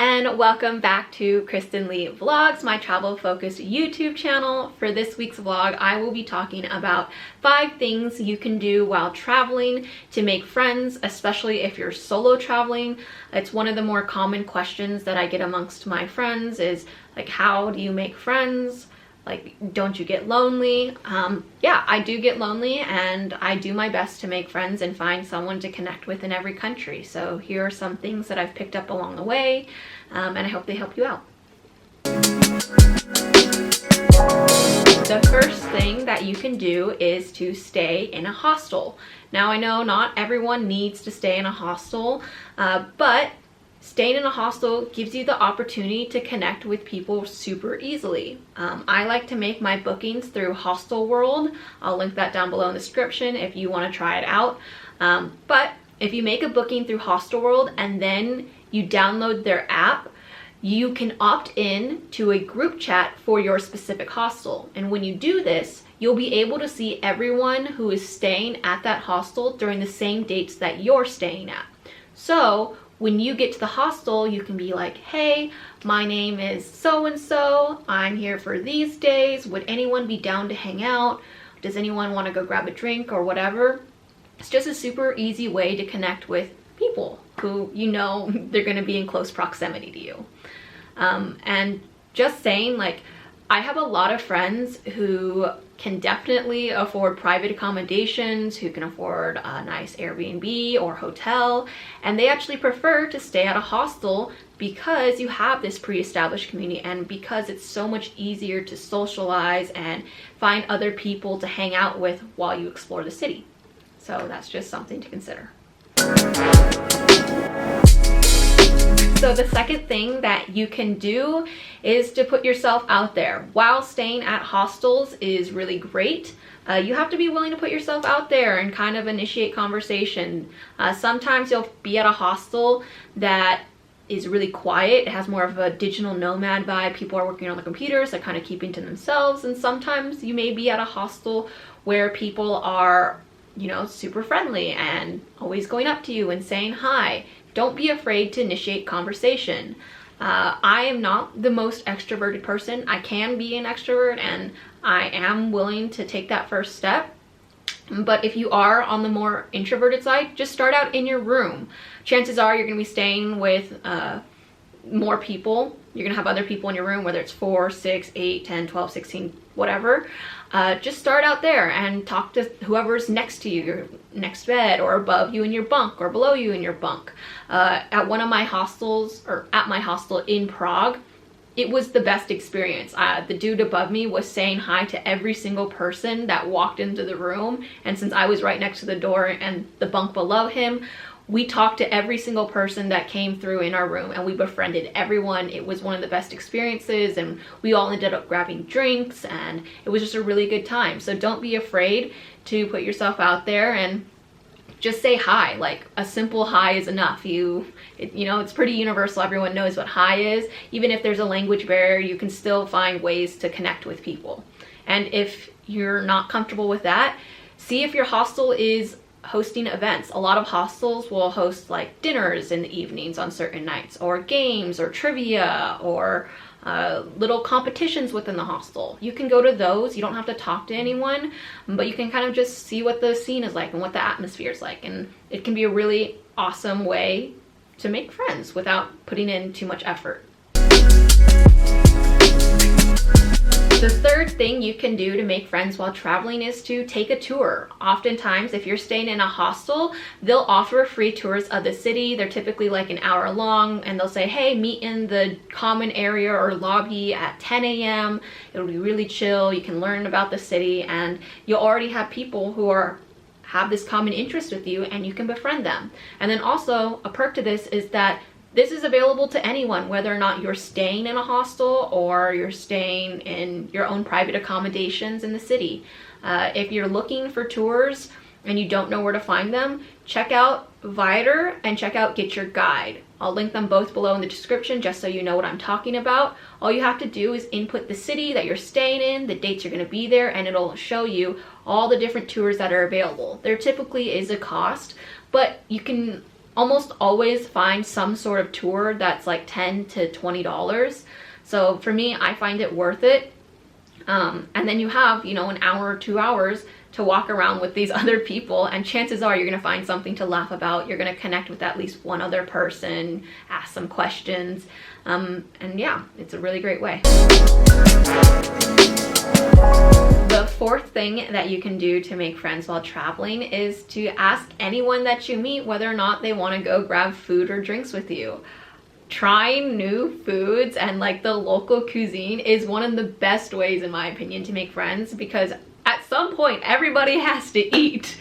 and welcome back to Kristin Lee Vlogs, my travel focused YouTube channel. For this week's vlog, I will be talking about 5 things you can do while traveling to make friends, especially if you're solo traveling. It's one of the more common questions that I get amongst my friends is like, how do you make friends? Like, don't you get lonely? Yeah, I do get lonely, and I do my best to make friends and find someone to connect with in every country. So here are some things that I've picked up along the way, and I hope they help you out. The first thing that you can do is to stay in a hostel. Now, I know not everyone needs to stay in a hostel, but staying in a hostel gives you the opportunity to connect with people super easily. I like to make my bookings through Hostel World. I'll link that down below in the description if you want to try it out. But if you make a booking through Hostel World and then you download their app, you can opt in to a group chat for your specific hostel. And when you do this, you'll be able to see everyone who is staying at that hostel during the same dates that you're staying at. So when you get to the hostel, you can be like, hey, my name is so-and-so. I'm here for these days. Would anyone be down to hang out? Does anyone want to go grab a drink or whatever? It's just a super easy way to connect with people who you know they're going to be in close proximity to you. And just saying, like, I have a lot of friends who can definitely afford private accommodations, who can afford a nice Airbnb or hotel, and they actually prefer to stay at a hostel because you have this pre-established community and because it's so much easier to socialize and find other people to hang out with while you explore the city. So that's just something to consider. So the second thing that you can do is to put yourself out there. While staying at hostels is really great, you have to be willing to put yourself out there and kind of initiate conversation. Sometimes you'll be at a hostel that is really quiet. It has more of a digital nomad vibe. People are working on the computers, they're kind of keeping to themselves. And sometimes you may be at a hostel where people are, you know, super friendly and always going up to you and saying hi. Don't be afraid to initiate conversation. I am not the most extroverted person. I can be an extrovert and I am willing to take that first step. But if you are on the more introverted side, just start out in your room. Chances are you're gonna be staying with more people. You're gonna have other people in your room, whether it's 4, 6, 8, 10, 12, 16, whatever. Just start out there and talk to whoever's next to you, your next bed, or above you in your bunk, or below you in your bunk. At one of my hostels, or at my hostel in Prague, it was the best experience. The dude above me was saying hi to every single person that walked into the room, and since I was right next to the door and the bunk below him, we talked to every single person that came through in our room and we befriended everyone. It was one of the best experiences and we all ended up grabbing drinks and it was just a really good time. So don't be afraid to put yourself out there and just say hi. Like, a simple hi is enough. You know, it's pretty universal. Everyone knows what hi is. Even if there's a language barrier, you can still find ways to connect with people. And if you're not comfortable with that, see if your hostel is hosting events. A lot of hostels will host like dinners in the evenings on certain nights, or games or trivia, or little competitions within the hostel. You can go to those. You don't have to talk to anyone, but you can kind of just see what the scene is like and what the atmosphere is like, and it can be a really awesome way to make friends without putting in too much effort. The third thing you can do to make friends while traveling is to take a tour. Oftentimes, if you're staying in a hostel, they'll offer free tours of the city. They're typically like an hour long, and they'll say, hey, meet in the common area or lobby at 10 a.m. It'll be really chill. You can learn about the city, and you'll already have people who have this common interest with you, and you can befriend them. And then also, a perk to this is that this is available to anyone, whether or not you're staying in a hostel or you're staying in your own private accommodations in the city. If you're looking for tours and you don't know where to find them, check out Viator and check out Get Your Guide. I'll link them both below in the description just so you know what I'm talking about. All you have to do is input the city that you're staying in, the dates you're going to be there, and it'll show you all the different tours that are available. There typically is a cost, but you can almost always find some sort of tour that's like $10 to $20. So for me, I find it worth it. And then you have, you know, an hour or 2 hours to walk around with these other people, and chances are you're gonna find something to laugh about. You're gonna connect with at least one other person, ask some questions, and yeah, it's a really great way. The fourth thing that you can do to make friends while traveling is to ask anyone that you meet whether or not they want to go grab food or drinks with you. Trying new foods and like the local cuisine is one of the best ways, in my opinion, to make friends, because at some point everybody has to eat.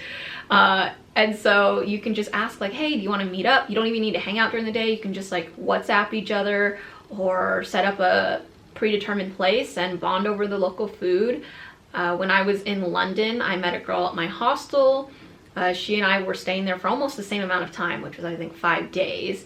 And so you can just ask like, hey, do you want to meet up? You don't even need to hang out during the day. You can just like WhatsApp each other or set up a predetermined place and bond over the local food. When I was in London, I met a girl at my hostel. She and I were staying there for almost the same amount of time, which was I think 5 days.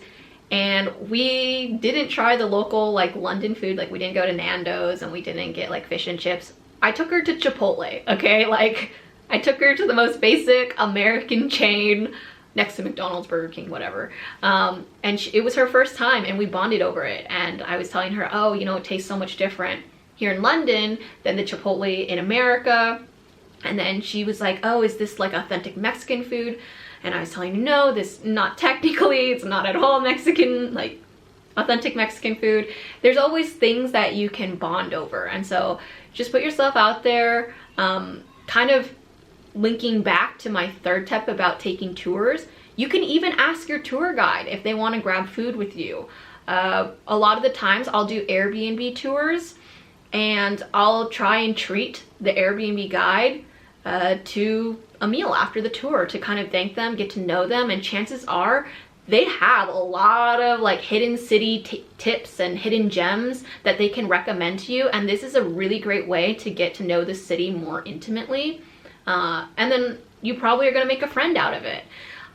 And we didn't try the local like London food. Like we didn't go to Nando's and we didn't get like fish and chips. I took her to Chipotle, okay? Like I took her to the most basic American chain next to McDonald's, Burger King, whatever. And it was her first time and we bonded over it. And I was telling her, oh, you know, it tastes so much different here in London than the Chipotle in America. And then she was like, oh, is this like authentic Mexican food? And I was telling her, no, this not technically, it's not at all Mexican, like authentic Mexican food. There's always things that you can bond over. And so just put yourself out there. Kind of linking back to my third tip about taking tours, you can even ask your tour guide if they want to grab food with you. A lot of the times I'll do Airbnb tours, and I'll try and treat the Airbnb guide to a meal after the tour to kind of thank them, get to know them, and chances are they have a lot of like hidden city tips and hidden gems that they can recommend to you, and this is a really great way to get to know the city more intimately. And then you probably are going to make a friend out of it.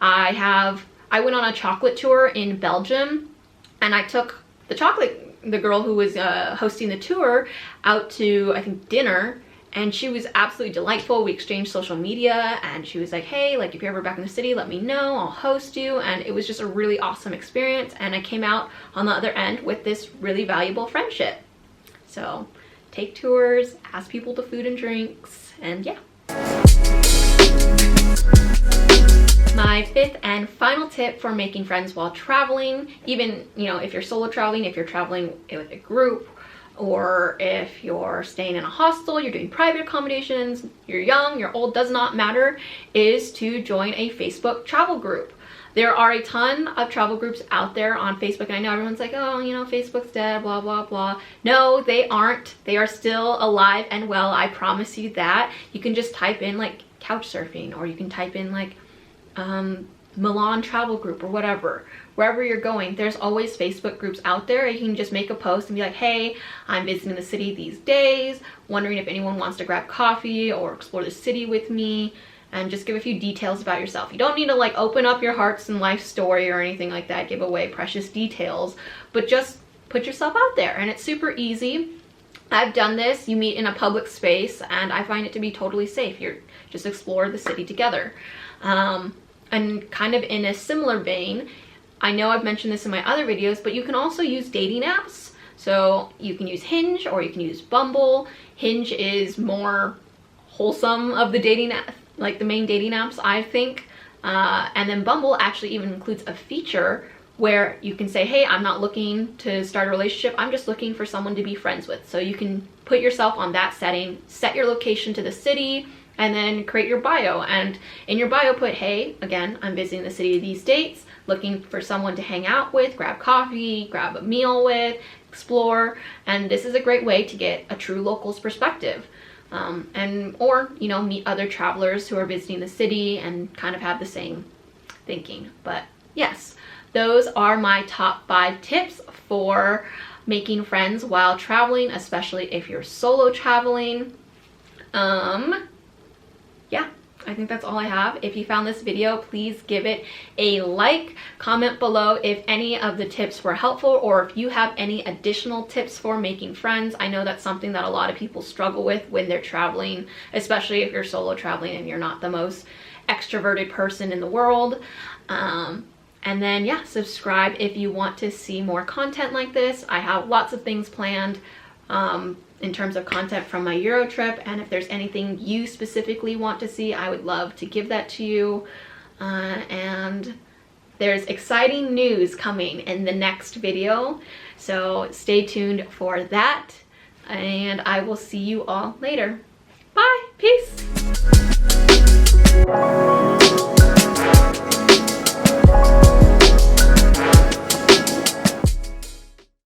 I went on a chocolate tour in Belgium, and I took the girl who was hosting the tour out to, I think, dinner, and she was absolutely delightful. We exchanged social media, and she was like, hey, like if you're ever back in the city, let me know, I'll host you. And it was just a really awesome experience, and I came out on the other end with this really valuable friendship. So take tours, ask people to food and drinks, and yeah. My fifth and final tip for making friends while traveling, even, you know, if you're solo traveling, if you're traveling with a group, or if you're staying in a hostel, you're doing private accommodations, you're young, you're old, does not matter, is to join a Facebook travel group. There are a ton of travel groups out there on Facebook, and I know everyone's like, oh, you know, Facebook's dead, blah, blah, blah. No, they aren't. They are still alive and well, I promise you that. You can just type in like couch surfing, or you can type in like Milan travel group or whatever. Wherever you're going, there's always Facebook groups out there. You can just make a post and be like, hey, I'm visiting the city these days, wondering if anyone wants to grab coffee or explore the city with me, and just give a few details about yourself. You don't need to like open up your hearts and life story or anything like that, give away precious details, but just put yourself out there, and it's super easy. I've done this. You meet in a public space, and I find it to be totally safe. You're just explore the city together. And kind of in a similar vein, I know I've mentioned this in my other videos, but you can also use dating apps. So you can use Hinge or you can use Bumble. Hinge is more wholesome of the dating app, like the main dating apps, I think. And then Bumble actually even includes a feature where you can say, hey, I'm not looking to start a relationship, I'm just looking for someone to be friends with. So you can put yourself on that setting, set your location to the city, and then create your bio. And in your bio put, hey, again, I'm visiting the city these dates, looking for someone to hang out with, grab coffee, grab a meal with, explore. And this is a great way to get a true local's perspective. Or, you know, meet other travelers who are visiting the city and kind of have the same thinking. But yes, those are my top 5 tips for making friends while traveling, especially if you're solo traveling. Yeah, I think that's all I have. If you found this video, please give it a like, comment below if any of the tips were helpful, or if you have any additional tips for making friends. I know that's something that a lot of people struggle with when they're traveling, especially if you're solo traveling and you're not the most extroverted person in the world. And then yeah, subscribe if you want to see more content like this. I have lots of things planned in terms of content from my Euro trip, and if there's anything you specifically want to see, I would love to give that to you. And there's exciting news coming in the next video, so stay tuned for that, and I will see you all later. Bye, peace.